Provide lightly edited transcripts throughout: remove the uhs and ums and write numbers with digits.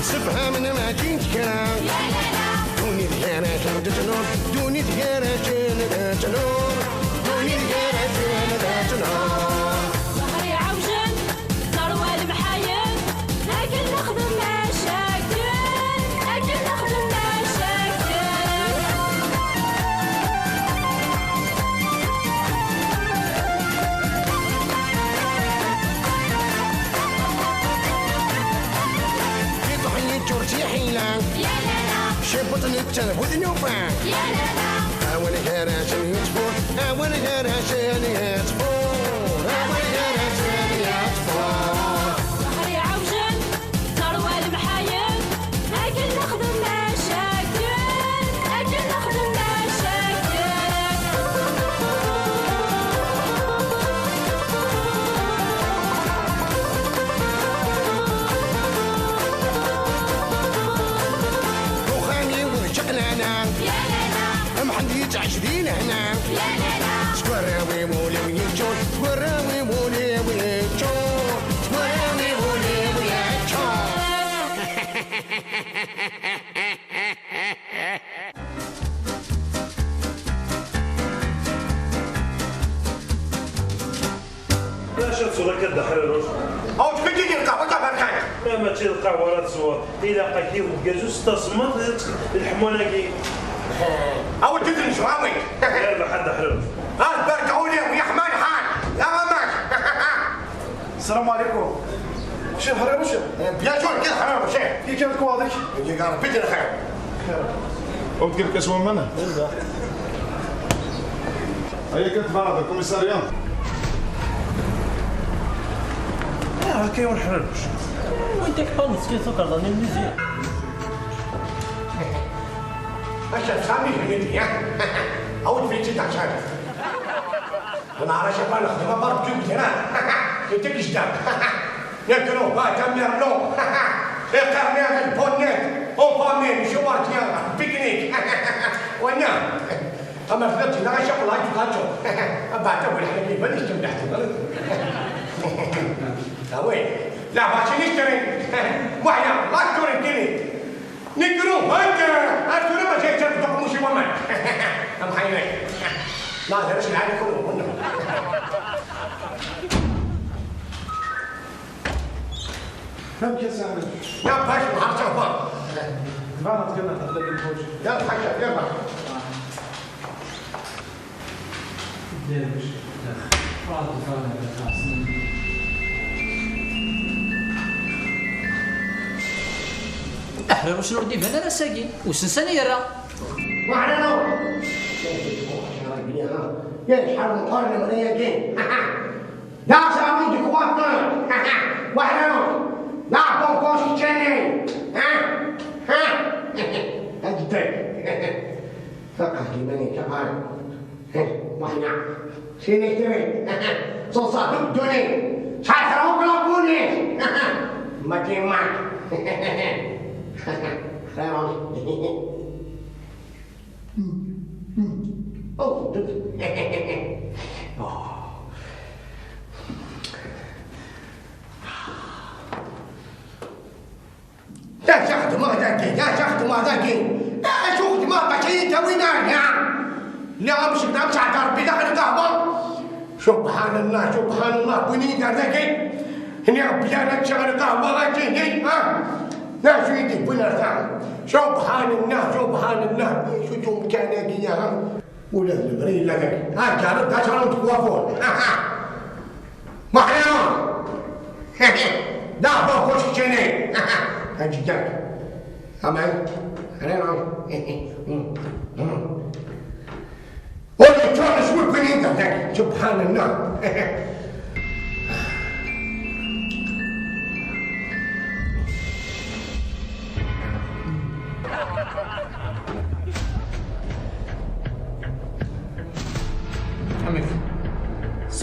سبها من ما جيت كلام دوني ديانا تنور دوني ديانا تنور دوني ديانا تنور ظهري عوجن ثروة المحايل لكن نخدم مشاكل لكن نخدم مشاكل جورتي حيلان يا لالا شبط التنفذ نوفان يا لالا أول هراشن يصبر أول هراشن يصبر أول هراشن يصبر ظهري عوجن ثروة المحايل لكن نخدم مشاكل لكن نخدم مشاكل يا لالا محمد يتعشدين هنا يا لالا سكراوي مولي ويجون سكراوي مولي ويجون سكراوي مولي ويجون لاش تصور كدحر الروج أو تبدي القهوة طبعا كان ما تشيل القهوه راه تصور الى قاكي وكازوس تصمت الحمونه كي أو تدري شو هاوي يلا حد حلو بركعوا لي ويا حمان حان يا ماماك السلام عليكم. شي حرام وشي؟ يا شو كده حرام شيء كي كانت كوادك؟ يجي قال بدي الخير قلت لك اسوء منها؟ هي كنت بعد الكوميساريان. كي ونحرروش وانت كبر مسكين سكر ظني مزيان أشرف سامي في النادي أو تبي تجي عشان أنا على شباب الخدمة برضه جبت هنا يتكش دم يكنو ما كم يرنو يقرني البونيت أو بامين شو وارتيا بيكنيك ونعم أما فلت هنا شغل هاي تقاتو أبعد أول حاجة بلش تمدح تقول وين لا ماشي نشتري وحنا لا تشتري كني نقرو هاك أشتري ما شيء تبي تقوم شيء وما أم حيني لا درس العالم كله قلنا كم كيس عامل؟ يا باشا ما عرفت أفهم بعد كنا تلاقي الفوج. يا باشا يا باشا احرر شنو ردي بهنا انا ساقي وسنساني يرى وعلى نور يا شحال مقارنة من ياكين لا سامي ديكواتر وعلى نور لا بوكوش تشاني أجدك فقط لمن كمان وحنا سينكتري صوصات الدنيا شاكرا بلابوني ما تيما خيرون أوه ذاك يا شفت ما ذاك يا شفت ما بشيت وين يا لا مش نمشي على ربي داخل القهوه سبحان الله بني ذاك هني ربي انا شغل قهوه غادي ها لا شو يدي بنا سبحان الله شو توم كان يا ولا المري لك ها كانت تشعر تقوفون ما حيوان لا بخش شنو هاجي جاك أمان أنا والله ترى شو بني ذاك سبحان الله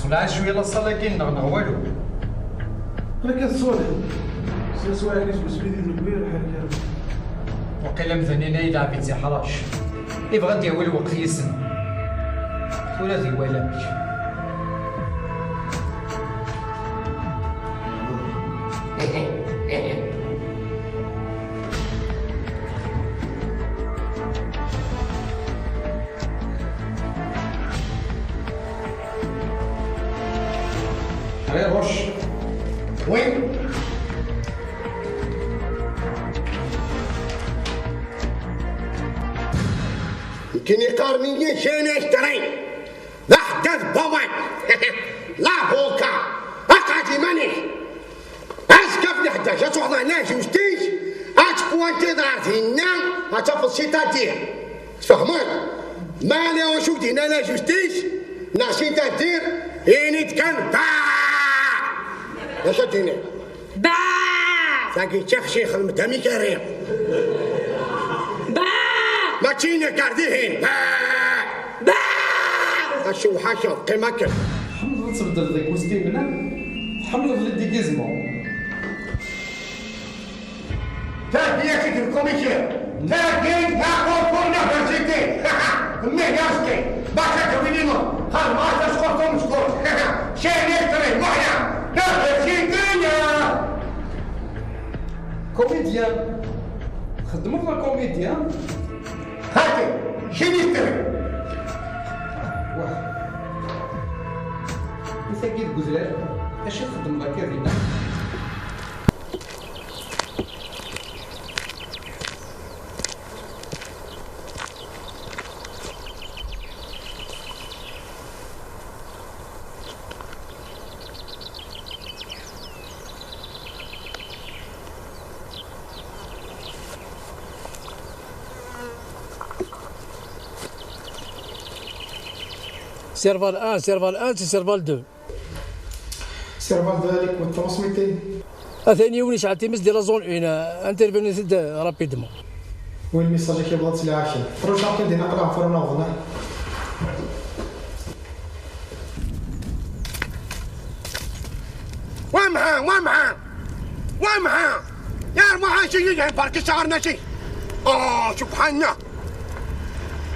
صلاة شوية لا صلاة كاين نغنى والو انا كنصولي سواء كيس بسبيدي من كبير الحال وقيلا مثنينا يلعب في حراش يبغى ديال الوقت يسن ولا ذي ولا روش وين؟ يمكن يقارني شين اشتري لا حدث بوان لا بوكا اقعدي ماني اسكف نحتاج اتوضع ناس وستيش اتفو انتظار فينا اتفو السيطاتير تفهمون مالي وشوف هنا لا جوستيش ناسين تدير ينيت كان اش تديني با ساكي تشخشي خدمتها ميكارير با ما تشيني كارديهين با اشو حاشا قيمك حمد تبدل ذيك وستي منا حمد في الديكيزمون تاكي في الكوميسيون تاكي ناخذ كل نفسيتي ميغاسكي باشا كوينيمو خل ما تسقطكم سكوت شيء يكتري معنا نفسيتي كوميديان خدموا في كوميديان هاتي شنو يكتري واه مساكين الجزائر اش يخدم لك هنا سيرفال 1 سيرفال 1 سيرفال 2 سيرفال ذلك والترانسميتي ثاني وني شعل تيمس ديال لا زون 1 انترفينيت رابيدمون وين الميساج كيبغى تسلي عشان رجع كندير نقرا فرنا وغنا وامها يا معاشي يجي بارك شعرنا شي سبحان الله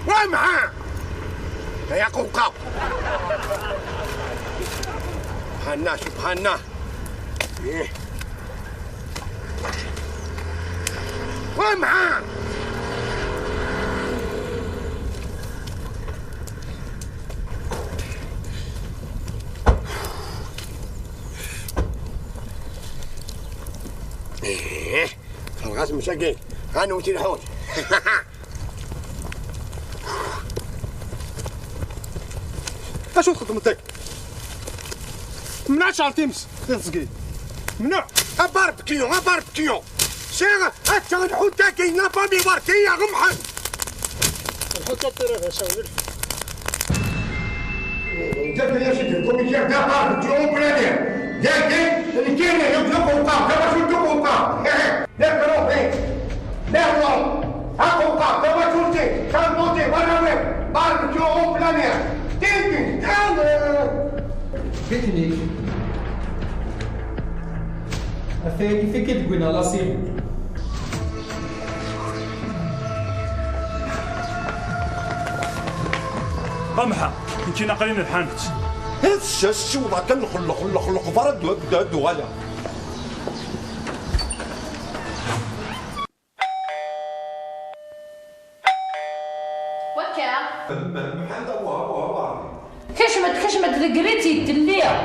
وامها يا قوقاو سبحان الله وامها خلاص مساكين انا وتي الحوت اشو خدمتك منع شعر تيمس تنسقي منع باربكيو شيغا اكثر الحوت كاين لا بامي باركيه غمحن الحوت الطريقه شاول جاب لي شد الكوميديا ده باربكيو بلادي جاي اللي كاين يطلقوا وقام كما شفتوا وقام لا كروحي لا والله اكو وقام كما شفتي كان دوتي وانا وين باربكيو بلادي تيجي بيتنيك الثاني في كي تقولنا لا سيب قمحة انتي ناقلين الحانت هذا الشو ما كان خلق فرد دو غلا قريتي التلية.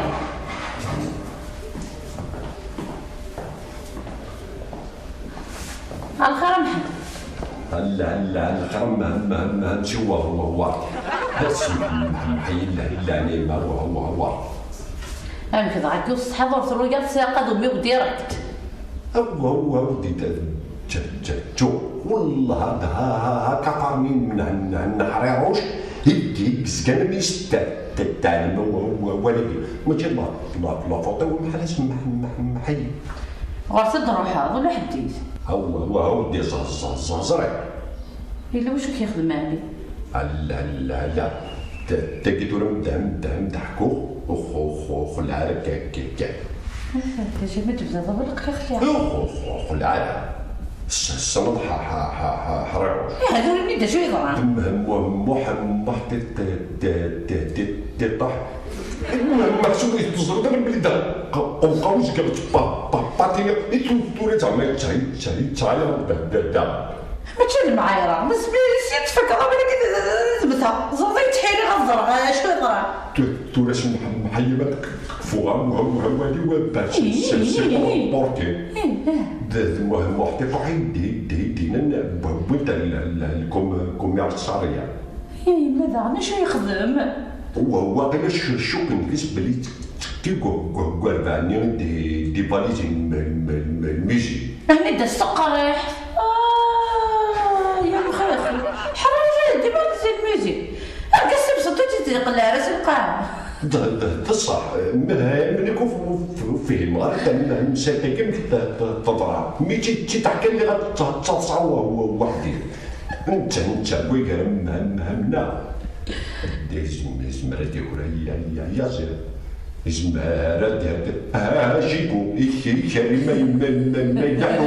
الخير محمد. هلا الخرم همشي هو بس محيل لا نيمة هو أنا كذا عكوس حضرت رؤيات سياقة ضمي وديركت. هو ودي جو والله هذا كفر من حريروش يدي سكان بيست تعلم ولدي ما جا لا فوطي ومحل اسم محيي غرسد روحها ولا حديث. هو ودي زرع. إلا وش كيخدم علي؟ لا تجدوا لهم دهم ضحكوا وخلع كيك تجي ما تبدا ضبلك يا خلع الصمد حرعوش هذول اللي شو يضرع محمد تطح محسوب يتصل دابا البلاد قوقاوش قالت باتينا يتولد زعما تاي ما تشد معايا راه بس بلي تفكر بالك زبطها زرطي تحيري غزر شو يضرع توراش محيبات فوق هو باش سي بورتي المهم وحدي طاحي دينا بنت الكوميرساريه ماذا انا شو يخدم هو قال شو كنقيس بلي كي قرباني دي باليزي الميزي انا دا السقريح يا مخيخ حراجه دي باليزي الميزي قسم صوتي تقلع راس القاع ده صح من يكون فيه المغرب مساكن كم تضرع مي تحكي لي غتصع وحدي انت ويقرا مهمنا زمرة ديكورا يا زين زمرة ديال جيبو كريمة ما يدعو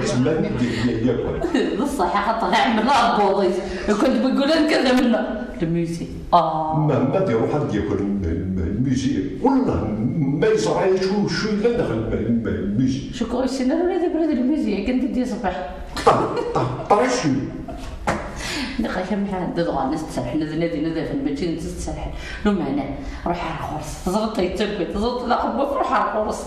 زمان ياكل بصح حتى نعمل لها بوضيس كنت بقول لك كذا منه الميوزي ما ديرو حد ياكل الميوزي والله ما يصرع شو الا دخل الميوزي شو كويس انا ولادي برد الميوزي كنت دي صباح طرشو دقيقة كم حد دغوا نستسرح نذا في المدينة نستسرح لو معنا روح على الخرس زغطي تبكي تزغط لا خبوة روح على الخرس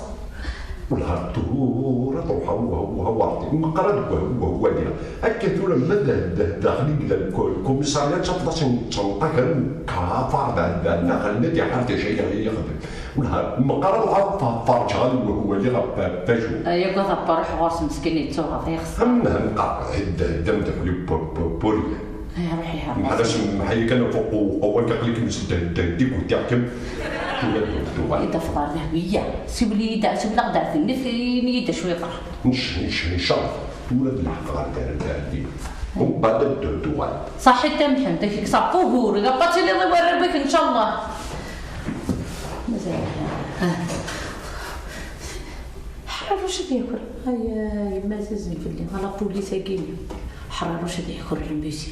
والها طهورة تروح هو مقرد هو ديال هكا تقول ماذا داخلين الكوميساريات تفضل تنطق كافر داخل نادي حتى شيء يخدم والها مقرد فرجال وهو اللي غباشو يا قطع روح غرس مسكين يتسوق يخسر هم دم تاكلي بوري روحي ها معلش محيي كان فوق اول كقليك ديك وتحكم إذا فضار ذهبية سيب لي يدا سيب لي قدر في النفرين يدا شوي طر إن شاء الله ولد الحفار دي وبعد الدول صح أنت محمد فيك صبوه إذا بقيت لي ضوي ربك إن شاء الله مزال حرر وش بياكل هيا ما زازن في اللي على بوليس أجيني حرر وش بياكل الميسي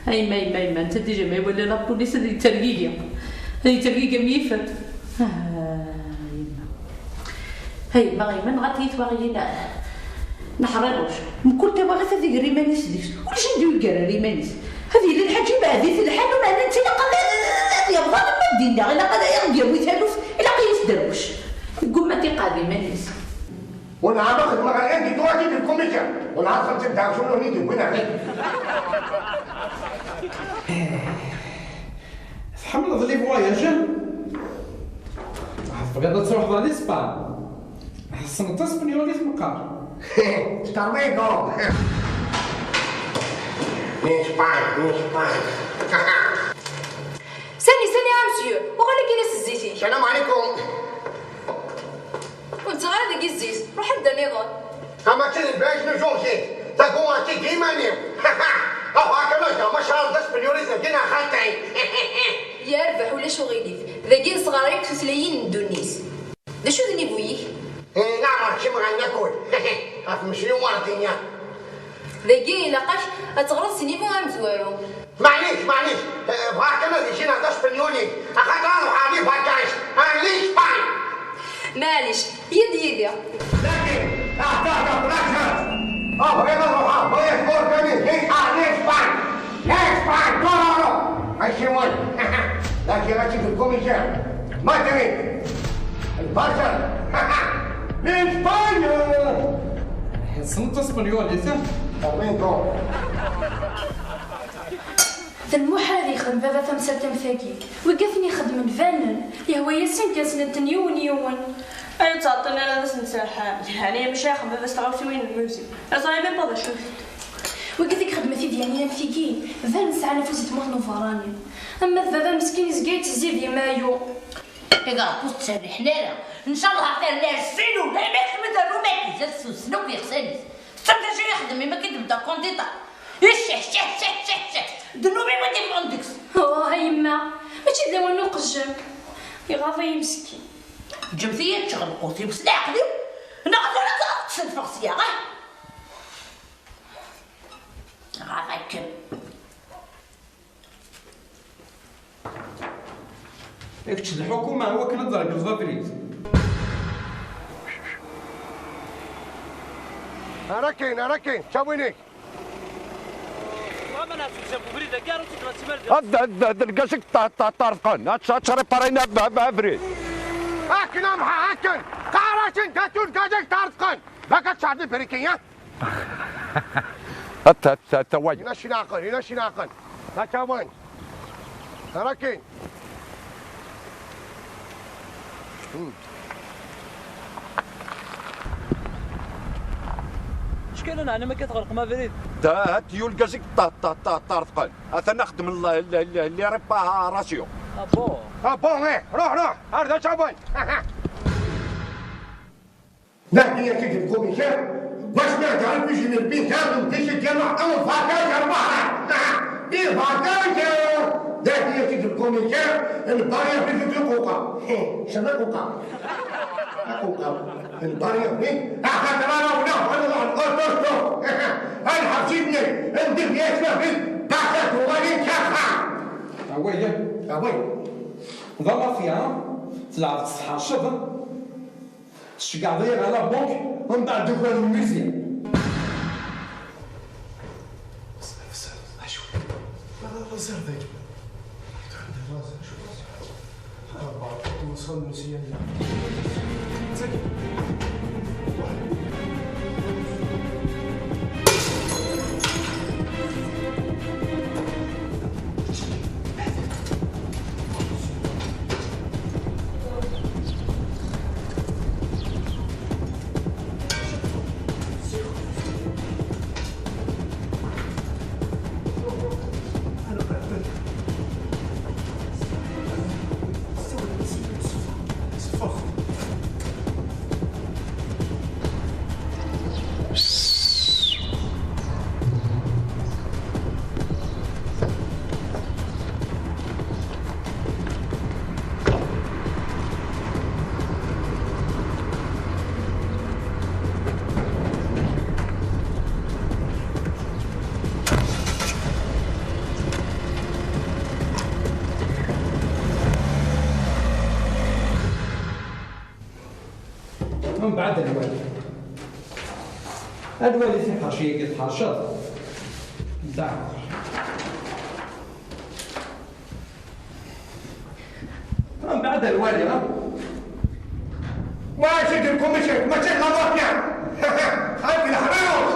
اي ما انت ديجا ما يولي لا بوليس هذه ترقيقه ميفت هاي باغي من غاتيت باغينا نحرروش من كل تبغي هذيك ريمانيس ديك واش ندير كاع ريمانيس هذه اللي الحاجه بعدي في الحال وما انت يا بغا ما دينا الا قال يا ندير ويتالوف الا قيس دروش قوم ما تيقادي مانيس وانا عم ما عندي دلوقتي في الكمبيوتر وانا عارف انت شنو نيجي وين عليك تحمل لي فواياج بغيت تروح لإسبان حسن تسبنيولي في مقار ستارميكو اسبان ساني يا مسيو وقال لك ناس الزيتي السلام عليكم وانت غير داك الزيت روح ابدا نيضون اما تشد باش نجوم زيت تاكو انت كيما نيم او هكا ما شاء الله تسبنيولي زينا خاطي يا ربح ولا شو غيليف ذاكين صغاريك تسليين ندونيس دا شو ذني بويك نعم شي ما غناكل راك مشيو مارتينيا ذاكين لاقاش تغرس سينيمو مزوارو معليش بغاك انا اللي جينا تسبنيولي اخاطر انا وحبيب هكاش انا ليش باي معليش يدي لكن اعطاك بلاكشر بغيت نروح بغيت كور كامل ليش باي كورو عشيمون لكن غاتي في الكوميسار ما تريد البشر من اسبانيا صنت اسبانيول يا سام طمينكم المو هذه يخدم بابا تمثال تمثاكي وقفني يخدم الفنان يهوى ياسين كاسن يون انا تعطينا انا بس نسرحان يعني مش ياخذ بس تعرفي وين الموزيك اصلا ما بابا شوف وقفك خدمتي ديالي نفيكي فان ساعه نفوسي تموت نوفراني اما بابا مسكين زقيت زيد مايو إذا كنت تسرح لنا إن شاء الله عطير لها السينو لا ما يخدم الرومات يزرسو سنو بيغسالي استمتع شو يخدم ما كتبدا كونديطا شح دنوبي ما دير عندكس هاي يما ماشي داو نقجم يغافي مسكين جمثية تشغل قوتي بس لا عقلي ناقص ولا تسلفق صياغة غافاك ياك الحكومة هو كان ضرب الفابريت أنا كاين شاوينيك هاد الكاشك طارقان تشري بارينا بافريد هاكنا محا هاكن قاراشن تاتون كاجك طارقان باكا تشعبي بريكية تواجد هنا شناقن لا تاوين أنا كاين شكون انا ما كتغرق ما فريد هاد يولكاشك طارقان انا نخدم اللي ريباراسيون بون ايه روح هذا شابين لا هي كده الكوميسار باش ما تعرف يجي من البيت هذا وتيجي الجامع او فاكاج البحر ايه فاكاج لا هي كده الكوميسار البارية في القوقة شنو القوقة؟ البارية فين؟ أخذ أنا قلت أنا حبسيبني ندير فيها اسمها فين؟ تحت وغادي نشافها أوي ضل فيها تلعب تصحى الشبه تشقع ضيق على بونك ومن بعد دخول الميزيا من بعد الوالي في حاشية قد حاشط دعوة من بعد الوالي ما شد الكوميسار ما شد غضبنا هاي الحراوس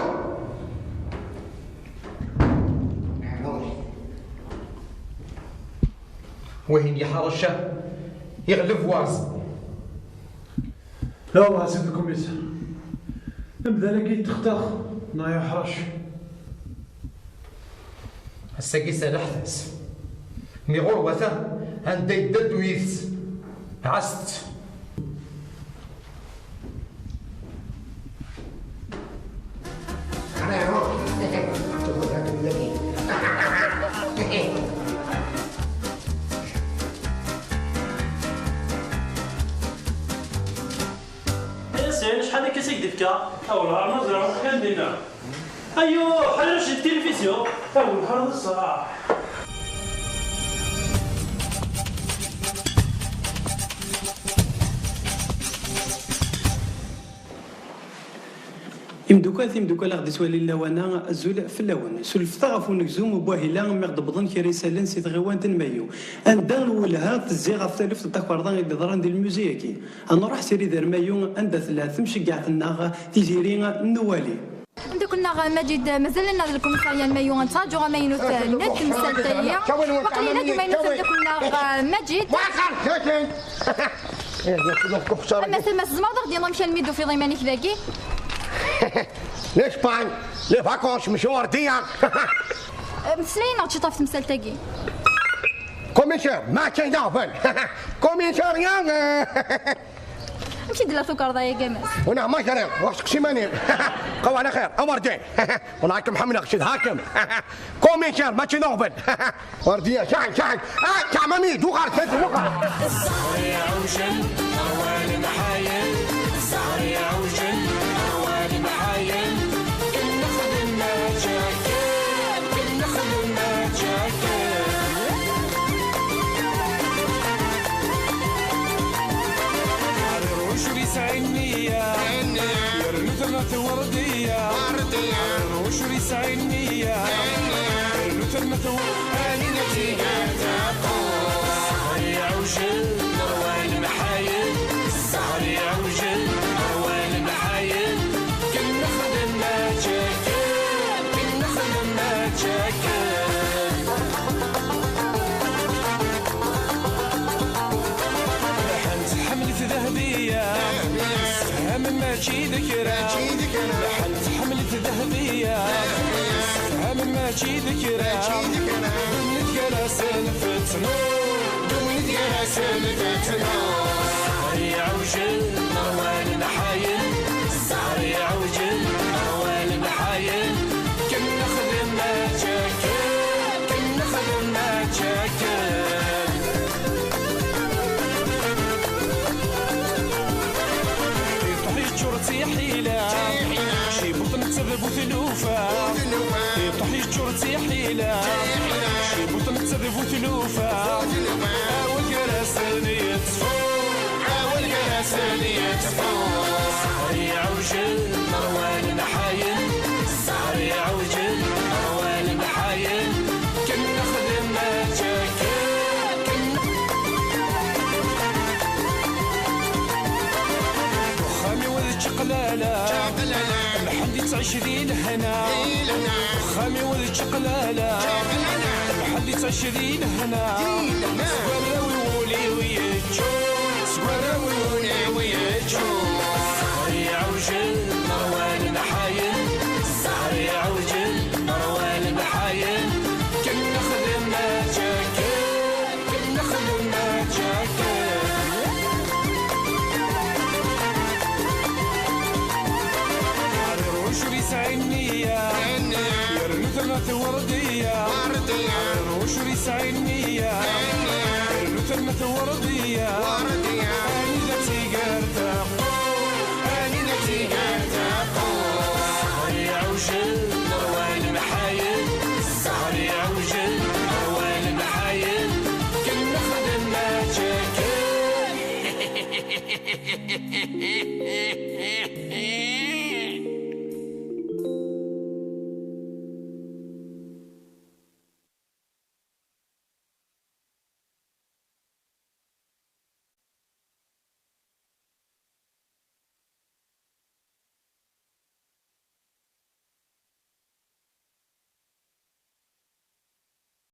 وين يحرشه يغلب واز لا والله سيد الكوميسار نبدا لقيت تختخ نا يحرش الساقي سالحثس مي غروة عندي يدد ويث عست أنا يا روح شحال هكا سيدفكا اولا نزرع كان دينا ايوا حرج التلفزيون اول حرج الصراحه يمدوكال غدي توالي لاوانا الزول في اللون سلفتا غف ونكزوم وبواهلا مغضبضن كريسالن سي تغيوان تنمايو اندان ولها تزي غف تالف تاكوردان اللي ضران ديال الموزيكي انا راح سيري دار مايو عندها ثلاث مشقعتنا تيزيري النوالي كنا ماجد مازال لنا الكوميساريا المايو نتاجو غماينو نت مسالتيه وقلينا دو ماينو كنا ماجد اما سلمى الزمر غادي نمشي الميدو في ضيمانك ذاكي لاسبان لي فاكونس مشي ورديه مسلين غتشي طاف مسالتاكي كوميسير ما كاين دافن كوميساريا مشي دير سكر ضايا كامل وانا ما كان واش سيماني قوا على خير امردين ونعيكم محمد رشيد هاكم كوميسير ما كاين دافن ورديه شاعن شاعن تاع مامي دوغار فات وقع الزهر يا عوجل روان محايل الزهر يا عوجل روان محايل كنا خدمنا جاكيت كنا خدمنا جاكيت الروش بيسعينية يرنو وردية الروش بيسعينية يرنو أني نتيجة الزهر يا عوجل روان محايل الزهر يا عوجل روان محايل كنا خدمنا جاكيت كنا خدمنا جاكيت لحنت حملة ذهبية سهم ماشي ذكرى لحنت حملة ذهبية سهم ماشي ذكرى دمنت كراسن فتنور دمنت كراسن فتنور الزهر يا عوجل روان محايل الزهر يا عوجل روان محايل كنا خدمنا جاكيت كنا خدمنا جاكيت يطيح جرتي حيلة شي بطن تذب وثلوفة يطيح جرتي حيلة شي بطن تذب وثلوفة أول كراسن يتفور أول كراسن يتفور الزهر يا عوجل روان محايل الزهر يا عوجل روان محايل كنا خدمنا جاكيت كنا وخامي ولد شقلالة لحد تعيش ذي الهنا وخامي ولد شقلالة لحد تعيش ذي الهنا سوراوي ولي ويجو سوراوي ولي ويجو الزهر يا عوجل روان محايل الزهر يا عوجل روان محايل كنا خدمنا جاكيت كنا خدمنا جاكيت الروش بيسعينية يرنو ثلاث وردية الروش بيسعينية يرنو ثلاث وردية أني ذاتي قرتا أني ذاتي قرتا الزهر يا عوجل روان محايل الزهر يا عوجل روان محايل كنا خدمنا جاكيت